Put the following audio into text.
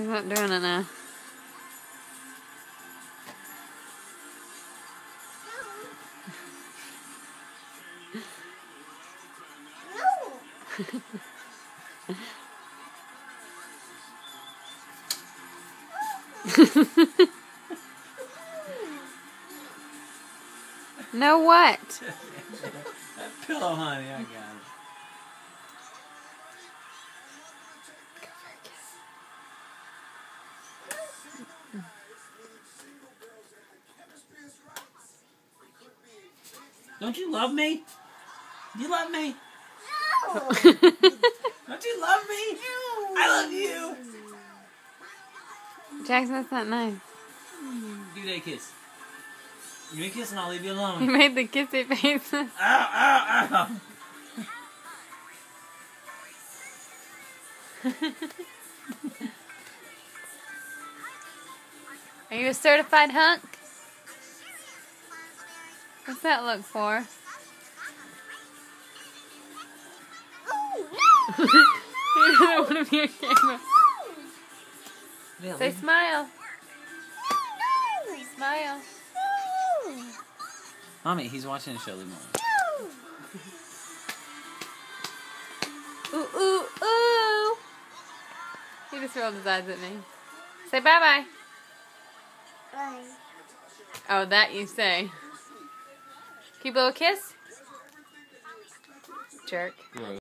He's not doing it now. No what? That pillow, honey, I got it. Don't you love me? Do you love me? No. Don't you love me? No. I love you. Jackson, that's not nice. Give me that kiss. Give me a kiss and I'll leave you He alone. made the kissy faces. Ow, ow, ow. Are you a certified hunk? What's that look for? He doesn't want to be on camera. Yeah, Say leave- smile. Smile. Mommy, he's watching the show. Leave him alone. Ooh, ooh, ooh. He just rolled his eyes at me. Say bye-bye. Bye. Oh, that you say. Can you blow a kiss? Jerk. Gross.